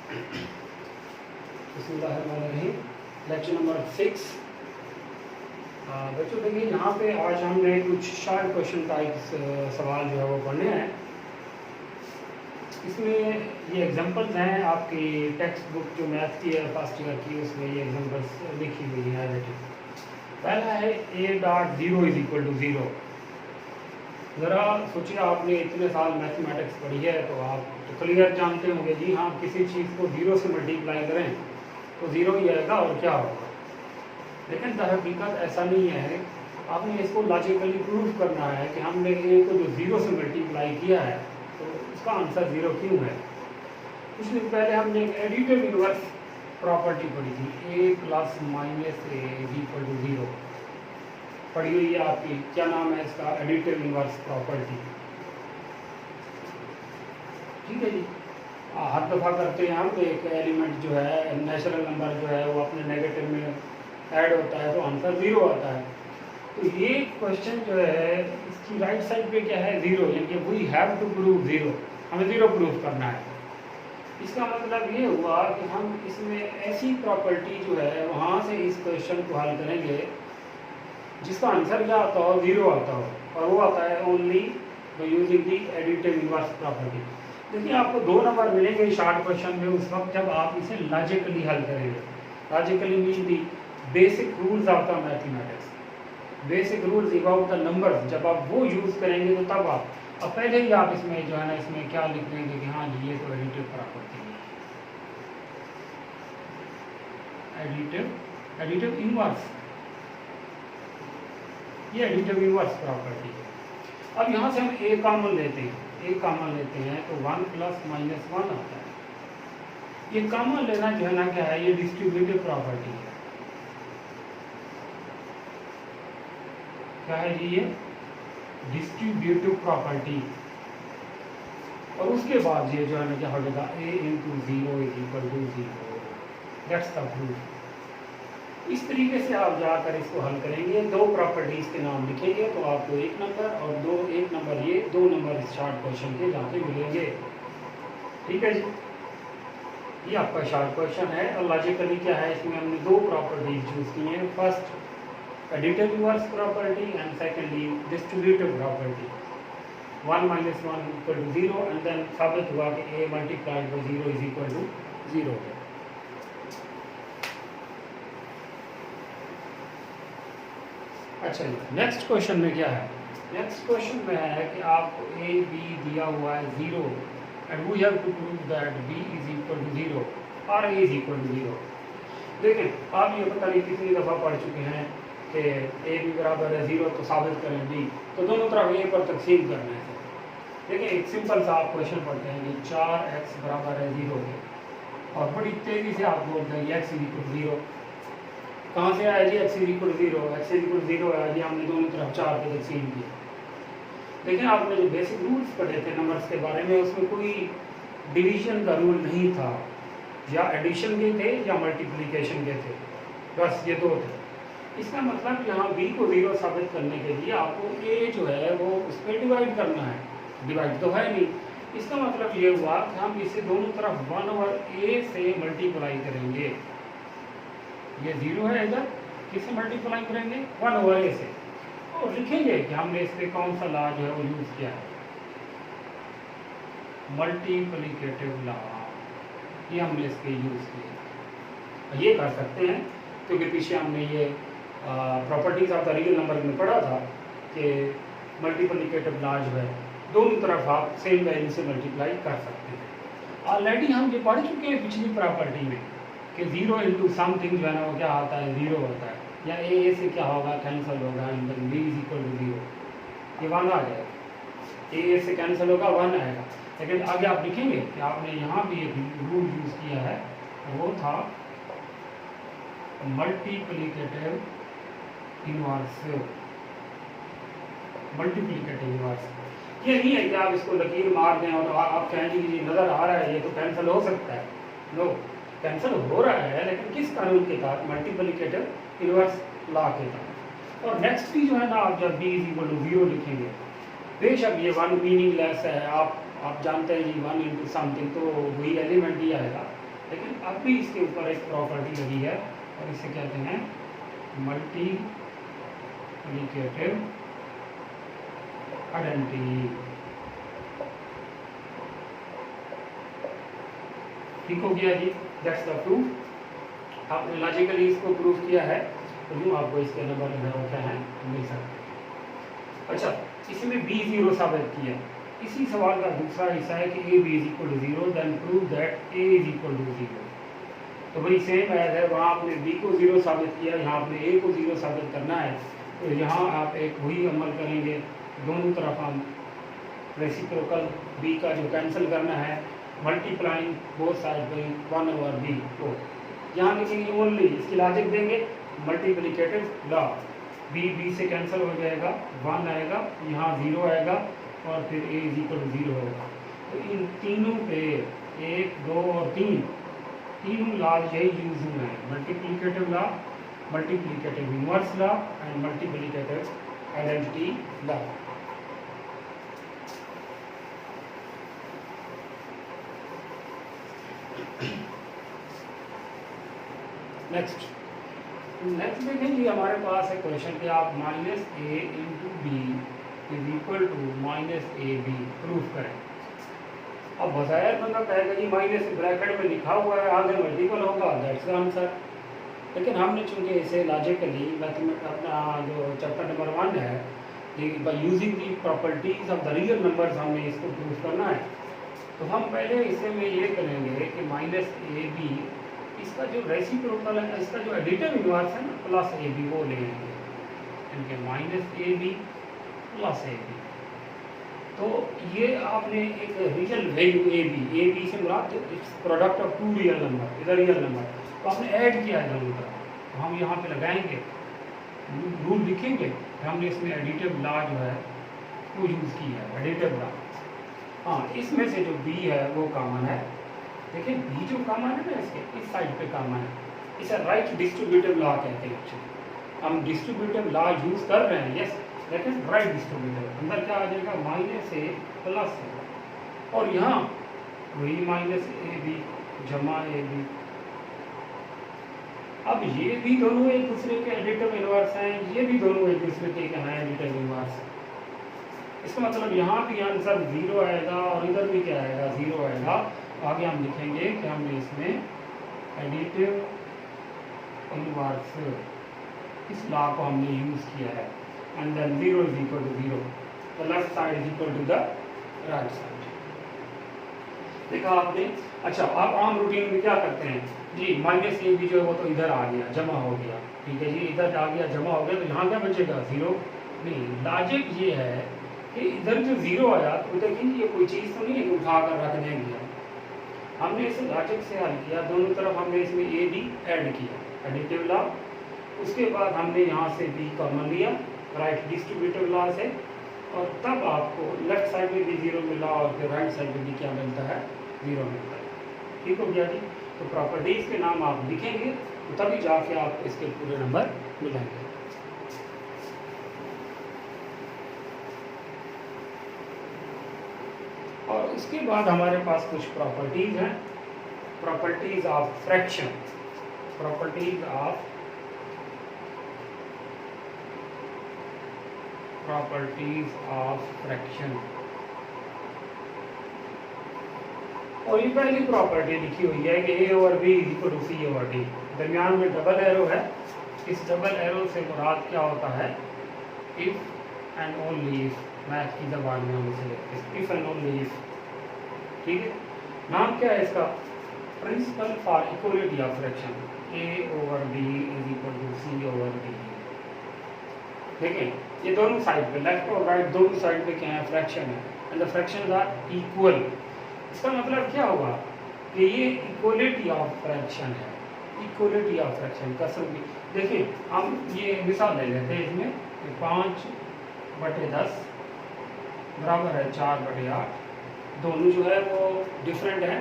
बिस्मिल्लाहिर्रहमानिर्रहीम। Lecture number 6। बच्चों देखिए, यहाँ पे आज हमने कुछ शॉर्ट क्वेश्चन टाइप्स सवाल जो है वो पढ़ने हैं। इसमें ये एग्जांपल्स हैं आपकी टेक्स्ट बुक जो मैथ की है फर्स्ट ईयर की, उसमें ये एग्जांपल्स लिखी हुई हैं एज इट इज। पहला है a.0 इज इक्वल टू 0। ज़रा सोचिए, आपने इतने साल मैथमेटिक्स पढ़ी है तो आप तो क्लियर जानते होंगे जी हाँ, किसी चीज़ को 0 से मल्टीप्लाई करें तो 0 ही आएगा और क्या होगा। लेकिन दरहकीकत ऐसा नहीं है। आपने इसको लॉजिकली प्रूव करना है कि हमने ए को जो 0 से मल्टीप्लाई किया है तो उसका आंसर 0 क्यों है। कुछ दिन पहले हमने एक एडिटिव इनवर्स प्रॉपर्टी पढ़ी थी, a plus minus a is equal to 0 पढ़ी हुई है आपकी। क्या नाम है इसका? Additive inverse property. ठीक है जी। हर दफ़ा करते हैं हम, एक एलिमेंट जो है नेचुरल नंबर जो है वो अपने नेगेटिव में ऐड होता है तो आंसर 0 आता है। तो ये क्वेश्चन जो है इसकी राइट साइड पे क्या है? 0, यानी कि वी हैव टू प्रूव 0। हमें 0 प्रूव करना है। इसका मतलब ये हुआ कि हम इसमें ऐसी प्रॉपर्टी जो है वहाँ से इस क्वेश्चन को हल करेंगे जिसका आंसर क्या आता हो? 0 आता हो। और वो आता है only by using the additive inverse property. देखिए, आपको 2 नंबर मिलेंगे शॉर्ट क्वेश्चन में उस वक्त जब आप इसे लॉजिकली हल करेंगे। Logically mean the basic rules of the mathematics, basic rules about the numbers. जब आप वो यूज़ करेंगे तो तब आप, अब पहले ही आप इसमें जो है ना, इसमें क्या लिख देंगे कि हाँ जी ये तो एडिटिव प्रॉपर्टी है, एडिटिव इनवर्स, ये एडिटिव इनवर्स प्रॉपर्टी है। अब यहाँ से हम ए कॉमन लेते हैं, तो 1 प्लस माइनस 1 आता है। ये कॉमन लेना जो है ना क्या है? ये डिस्ट्रीब्यूटिव प्रॉपर्टी है। क्या है जी? ये डिस्ट्रीब्यूटिव प्रॉपर्टी। और उसके बाद ये जो है ना क्या हो जाएगा? a into 0 is equal to 0। That's the proof. इस तरीके से आप जाकर इसको हल करेंगे, 2 प्रॉपर्टीज के नाम लिखेंगे तो आपको 1 नंबर और 1 नंबर ये 2 नंबर इस शॉर्ट क्वेश्चन के जाके मिलेंगे। ठीक है जी, ये आपका शॉर्ट क्वेश्चन है। और लॉजिकली क्या है, इसमें हमने 2 प्रॉपर्टीज यूज की हैं। First additive inverse property and secondly distributive property. 1 minus 1 equal to 0 and then साबित हुआ कि a multiplied by 0 is equal to 0 है। अच्छा जी, नेक्स्ट क्वेश्चन में क्या है? नेक्स्ट क्वेश्चन में है कि आपको a b दिया हुआ है 0 and we have to prove that b is equal to 0 और a इज इक्वल टू 0। देखिए, आप ये पता नहीं कितनी दफ़ा पढ़ चुके हैं कि a भी बराबर है 0 तो साबित करें b, तो दोनों तरफ a पर तकसीम करना है। देखिए, एक सिंपल सा आप क्वेश्चन पढ़ते हैं कि 4x बराबर है 0 के, और बड़ी तेज़ी से आप बोलते हैं x इज इक्वल टू 0। कहाँ से आया जी? x is equal 0, x is equal 0 आया जी, हमने दोनों तरफ 4 पे तकसीम किया। लेकिन आपने जो बेसिक रूल्स पढ़े थे नंबर्स के बारे में, उसमें कोई डिवीजन का रूल नहीं था। या एडिशन के थे या मल्टीप्लिकेशन के थे, बस ये 2 थे। इसका मतलब यहाँ b को 0 साबित करने के लिए आपको a जो है वो उस पर डिवाइड करना है। डिवाइड तो है नहीं, इसका मतलब ये हुआ कि हम इसे दोनों तरफ 1 ओवर a से मल्टीप्लाई करेंगे। ये 0 है, इधर किससे मल्टीप्लाई करेंगे? 1 ओवर a से। और लिखेंगे कि हमने इस पर कौन सा लॉ जो है वो यूज़ किया है, मल्टीप्लिकेटिव लॉ, ये हमने इस पर यूज़ किया। ये कर सकते हैं क्योंकि पीछे हमने ये properties of the real number में पढ़ा था कि मल्टीप्लिकेटिव लॉ जो है दोनों तरफ आप सेम वैल्यू से मल्टीप्लाई कर सकते हैं। ऑलरेडी हम ये पढ़ चुके हैं पिछली प्रॉपर्टी में कि 0 इंटू समथिंग जो है ना वो क्या आता है? 0 होता है। या a से क्या होगा? कैंसिल होगा, and then b is equal to 0, ये 1 आ जाएगा। a से कैंसिल होगा, 1 आएगा। लेकिन आगे आप लिखेंगे कि आपने यहाँ भी एक रूल यूज़ किया है, वो था मल्टीप्लिकेटिव इनवर्स। मल्टीप्लिकेटिव इनवर्स ये नहीं है कि आप इसको लकीर मार दें और आप कहेंगे कि नज़र आ रहा है ये तो कैंसिल हो सकता है। नो, कैंसिल हो रहा है, लेकिन किस कानून के तहत? मल्टीप्लिकेटिव इनवर्स लॉ के तहत। और नेक्स्ट भी जो है ना, आप जब b इज इक्वल टू 0 लिखेंगे, बेशक ये 1 मीनिंगलेस है, आप जानते हैं जी 1 इंटू समथिंग तो वही एलिमेंट ही आएगा। लेकिन अब भी इसके ऊपर एक प्रॉपर्टी लगी है और इसे कहते हैं मल्टीप्लिकेटिव आइडेंटिटी। ठीक हो गया जी, दैट्स द प्रूफ। आपने लॉजिकली इसको प्रूफ किया है तो यूँ आपको इसके नंबर क्या है मिल सकते हैं। अच्छा, इसमें बी जीरो साबित किया। इसी सवाल का दूसरा हिस्सा है कि a b is equal to zero, then prove that a is equal to zero. तो भाई सेम ऐड है, वहाँ आपने बी को जीरो साबित किया, यहाँ आपने ए को जीरो साबित करना है। तो यहाँ आप एक वही अमल करेंगे, दोनों तरफ हम रेसिप्रोकल बी का जो कैंसिल करना है, multiplying both side by 1/b। तो यहाँ लिखेंगे ओनली, इसकी लॉजिक देंगे मल्टीप्लिकेटिव लॉ, बी से कैंसिल हो जाएगा, 1 आएगा, यहाँ 0 आएगा और फिर ए इज इक्वल टू 0 होगा। तो इन तीनों पे 1, 2 और 3 तीनों लॉ यही यूज हुए हैं, multiplicative law, multiplicative inverse law and multiplicative identity law. Next देखेंगे हमारे पास है क्वेश्चन कि आप minus a into b is equal to minus a b proof करें। अब बजायर बंदा कहेगा जी माइनस ब्रैकेट में लिखा हुआ है आगे मल्टीपल होगा, दैट्स द आंसर। लेकिन हमने चूंकि इसे लॉजिकली अपना जो चैप्टर नंबर 1 है, by using the properties of the real numbers हमने इसको प्रूफ करना है। तो हम पहले इसे में ये करेंगे कि माइनस ए बी, इसका जो रेसिप्रोकल है, इसका जो एडिटिव इनवर्स है ना प्लस ए बी, वो लेंगे इनके minus a b plus a b. तो ये आपने एक रियल वैल्यू ए बी से मुराद प्रोडक्ट ऑफ 2 रियल नंबर, इधर रियल नंबर, तो आपने ऐड किया है दोनों तरफ। तो हम यहाँ पे लगाएंगे, रूल लिखेंगे, हमने इसमें एडिटिव लॉ जो है वो यूज़ किया है, एडिटिव लॉ। हाँ, इसमें से जो बी है वो कॉमन है। देखिए बी जो कॉमन है ना, इसके इस साइड पे कॉमन है, इसे राइट डिस्ट्रीब्यूटिव लॉ कहते हैं। एक्चुअली हम डिस्ट्रीब्यूटिव लॉ यूज़ कर रहे हैं, यस, लेकिन राइट डिस्ट्रीब्यूटिव, अंदर क्या आ जाएगा माइनस ए प्लस ए, और यहाँ वही माइनस ए बी जमा ए बी। अब ये भी दोनों एक दूसरे के एडिटिव इनवर्स हैं, ये भी दोनों एक दूसरे के हैं एडिटिव इनवर्स। इसका मतलब यहाँ भी आंसर 0 आएगा और इधर भी क्या आएगा 0 आएगा। आगे हम लिखेंगे कि हमने इसमें एडिटिव इनवर्स इस लॉ को हमने यूज़ किया है, and then 0 is equal to 0, the left side is equal to the right side. देखा आपने। अच्छा, आप आम रूटीन में क्या करते हैं जी, माइनस ए बी जो है वो तो इधर आ गया, जमा हो गया, ठीक है जी, इधर आ गया जमा हो गया, तो यहाँ क्या बचेगा 0। नहीं, लॉजिक ये है कि इधर जो 0 आया तो देखिए ये कोई चीज़ तो नहीं है उठा कर रख देंगे। हमने इसे लॉजिक से हल किया, दोनों तरफ हमने इसमें ए बी ऐड किया, एडिटिव लॉ। उसके बाद हमने यहाँ से बी कॉमन लिया राइट डिस्ट्रीब्यूटिव लॉ से, और तब आपको लेफ्ट साइड में भी 0 मिला और फिर राइट साइड में भी क्या मिलता है 0 मिलता है। ठीक हो गया जी। तो प्रॉपर्टीज के नाम आप लिखेंगे तो तभी जाके आप इसके पूरे नंबर मिलाएंगे। और इसके बाद हमारे पास कुछ प्रॉपर्टीज हैं, properties of fraction, properties of fraction. और ये पहली प्रॉपर्टी लिखी हुई है कि A over B is equal to C over D, दरमियान में डबल एरो है। इस डबल एरो से मुराद क्या होता है, if and only if, math की जबान में हम इसे लिखते हैं इफ एंड ओनली इफ। ठीक है, नाम क्या है इसका, principle for equality of fraction, a over B is equal to C over d. देखें ये दोनों साइड पे, लेफ्ट और राइट दोनों साइड पे क्या है फ्रैक्शन है, and the fractions are equal. इसका मतलब क्या होगा कि ये इक्वलिटी ऑफ फ्रैक्शन है, इक्वलिटी ऑफ फ्रैक्शन कसम की। देखिए हम ये मिसाल ले लेते हैं इसमें, 5/10 बराबर है 4/8, दोनों जो है वो डिफरेंट है,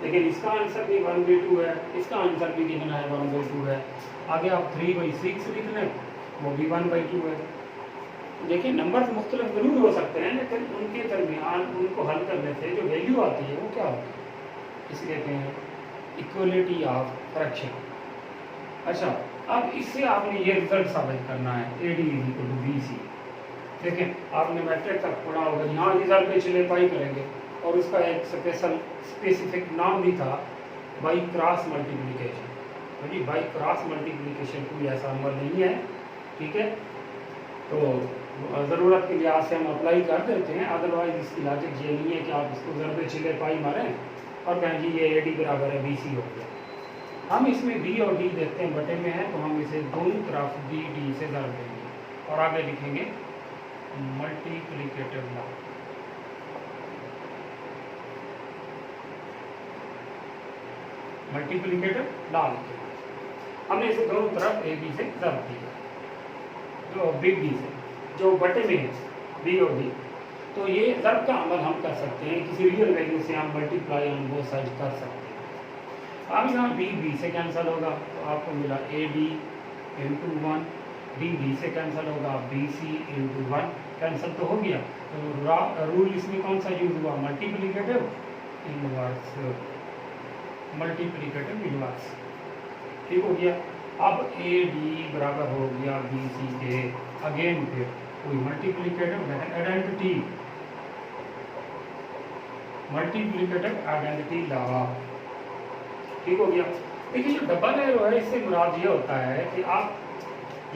लेकिन इसका आंसर भी 1/2 है, इसका आंसर भी कितना है 1/2 है। आगे आप 3/6 लिख लें, वो भी 1/2 है। देखिए नंबर मुख्तलिफ जरूर हो सकते हैं, लेकिन उनके दरमियान उनको हल करने से जो वैल्यू आती है वो क्या होती है, इसे कहते हैं इक्वलिटी ऑफ फ्रैक्शन। अच्छा, अब इससे आपने ये रिजल्ट साबित करना है AD is equal to BC। देखें, आपने मैट्रिक्स तक पढ़ा होगा, यहाँ रिजल्ट पे चले पाई करेंगे और उसका एक स्पेसिफिक नाम भी था बाई क्रॉस मल्टीप्लिकेशन। जी, बाई क्रॉस मल्टीप्लिकेशन कोई ऐसा नंबर नहीं है, ठीक है। तो ज़रूरत के लिहाज से हम अप्लाई कर देते हैं, अदरवाइज इसकी लॉजिक ये नहीं है कि आप इसको ज़रबे चिले पाई मारें और कहें जी ये AD बराबर है BC हो गया। हम इसमें B और D देखते हैं बटे में है, तो हम इसे दोनों तरफ BD से ज़रब देंगे और आगे लिखेंगे मल्टीप्लिकेटिव लॉ। मल्टीप्लिकेटिव लॉ लिखेंगे। हमने इसे दोनों तरफ AB से ज़रब दिया, जो बिग डी से, जो बटे में है B और D। तो ये ज़रब का अमल हम कर सकते हैं, किसी रियल वैल्यू से हम मल्टीप्लाई ऑन बोथ साइड कर सकते हैं। अब यहाँ B से कैंसिल होगा, तो आपको मिला AD इंटू 1, D से कैंसिल होगा, BC इंटू 1 कैंसिल तो हो गया। तो रूल इसमें कौन सा यूज हुआ? मल्टीप्लिकेटिव इनवर्स, मल्टीप्लिकेटिव इनवर्स, ठीक हो गया। अब AD बराबर हो गया BC के, अगेन फिर कोई मल्टीप्लिकेटिव आइडेंटिटी, मल्टीप्लिकेटिव आइडेंटिटी लगा, ठीक हो गया। देखिए, जो डबल एरो है इससे मुराद ये होता है कि आप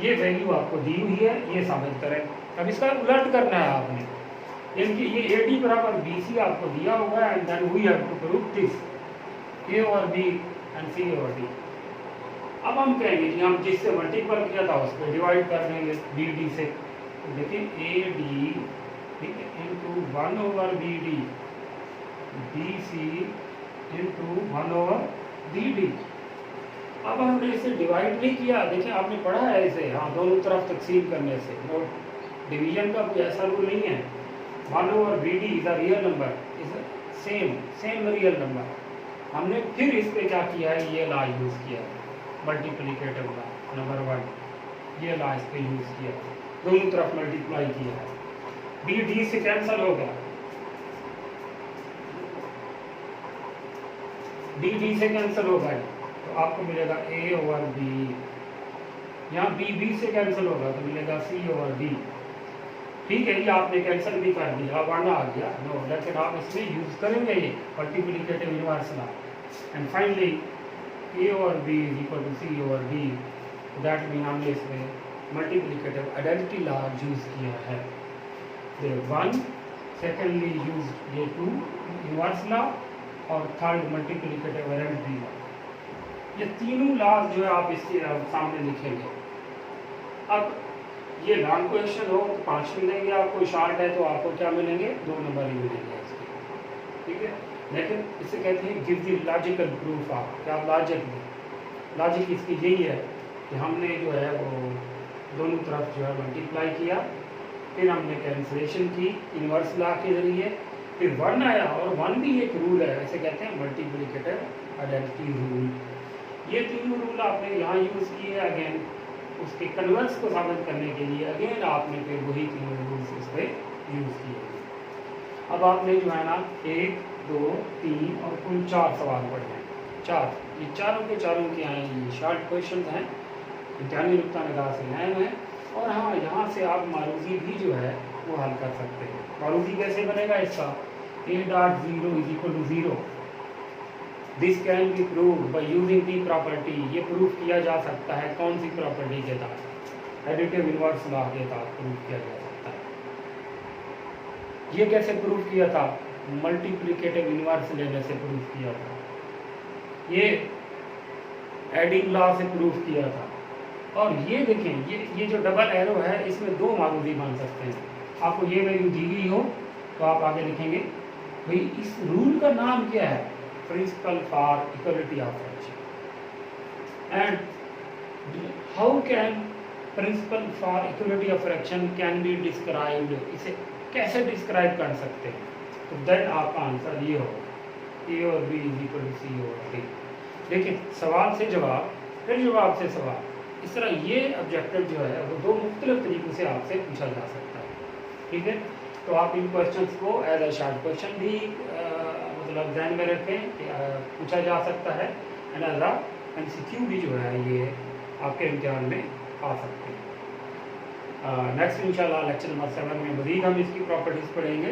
ये वैल्यू आपको दी हुई है, ये साबित करें। अब इसका उलट करना है आपने, यानी ये AD बराबर BC आपको दिया हुआ है, and then we have to prove this A और B एंड C और D। अब हम कहेंगे कि हम जिससे मल्टीपल किया था उसको डिवाइड कर देंगे BD से। तो देखिए AD ठीक है into 1 over BD, BC into 1 over BD। अब हमने इसे डिवाइड नहीं किया, देखिए आपने पढ़ा है इसे, हाँ दोनों तरफ तकसीम करने से, नोट डिवीजन का कोई ऐसा रूल नहीं है। 1 over BD is a real number, is same real number. हमने फिर इस पे क्या किया है, ये लॉ यूज़ किया, मल्टीप्लिकेटिव लॉ नंबर 1, ये लॉ इस पे यूज़ किया, दोनों तरफ मल्टीप्लाई किया है। BD से कैंसिल हो गया, BD से कैंसिल होगा, तो आपको मिलेगा A ओवर B। यहाँ B से कैंसिल होगा तो मिलेगा C ओवर D। ठीक है, ये आपने कैंसिल भी कर दिया, वन आ गया नो, लेकिन आप इसमें यूज करेंगे ये multiplicative inverse law. And finally A over B is equal to C over D। That mean हमने इसमें मल्टीप्लिकेटिव आइडेंटिटी लॉ यूज किया है। 1 सेकेंडली यूज ये 2 इनवर्स लॉ और थर्ड मल्टीप्लिकेटिव आइडेंटिटी लॉ। ये तीनों लॉज जो है आप इसके सामने लिखेंगे। अब ये लॉन्ग क्वेश्चन हो तो 5 मिलेंगे आपको, शॉर्ट है तो आपको क्या मिलेंगे, 2 नंबर ही मिलेंगे इसके, ठीक है। लेकिन इसे कहते हैं give the logical proof of, क्या लॉजिक में, लॉजिक इसकी यही है कि हमने जो है वो दोनों तरफ जो है मल्टीप्लाई किया, फिर हमने कैंसिलेशन की इनवर्स लॉ के जरिए, फिर 1 आया और 1 भी एक रूल है, इसे कहते हैं मल्टीप्लिकेटिव आइडेंटिटी रूल। ये तीनों रूल आपने यहाँ यूज़ किए, अगेन उसके कन्वर्स को साबित करने के लिए अगेन आपने फिर वही तीनों रूल्स उस पर यूज़ किए। अब आपने जो है ना 1, 2, 3 और कुल 4 सवाल पढ़े हैं, 4, ये चारों के चारों के आए, ये शॉर्ट क्वेश्चन हैं, इम्तिहानी नुक्ता निगाह से आए हैं। और हाँ, यहाँ से आप मारूजी भी जो है वो हल कर सकते हैं। मारूजी कैसे बनेगा इसका, A.0 is equal to 0। This can be prove by using the property, ये प्रूफ किया जा सकता है कौन सी प्रॉपर्टी के तहत, एडिटिव इनवर्स लॉ के तहत प्रूफ किया जा सकता है। ये कैसे प्रूफ किया था, मल्टीप्लिकेटिव इनवर्स लेने से प्रूफ किया था, ये एडिंग लॉ से प्रूफ किया था। और ये देखें, ये जो डबल एरो है इसमें 2 मारूजी बन सकते हैं। आपको ये वैल्यू दी गई हो तो आप आगे लिखेंगे भाई इस रूल का नाम क्या है, principle for equality of fraction. And how can principle for equality of fraction can be described, इसे कैसे डिस्क्राइब कर सकते हैं, तो देन आपका आंसर ये होगा A और B is equal to C और D। देखिए, सवाल से जवाब, फिर जवाब से सवाल, इस तरह ये ऑब्जेक्टिव जो है वो 2 मुख्तलिफ तरीकों से आपसे पूछा जा सकता है, ठीक है। तो आप इन क्वेश्चंस को एज अ शॉर्ट क्वेश्चन भी मतलब ध्यान में रखें कि पूछा जा सकता है, एंड एज MCQ भी जो है ये आपके इम्तिहान में आ सकते हैं। नेक्स्ट इंशाल्लाह लेक्चर नंबर 7 में मज़ीद हम इसकी प्रॉपर्टीज़ पढ़ेंगे।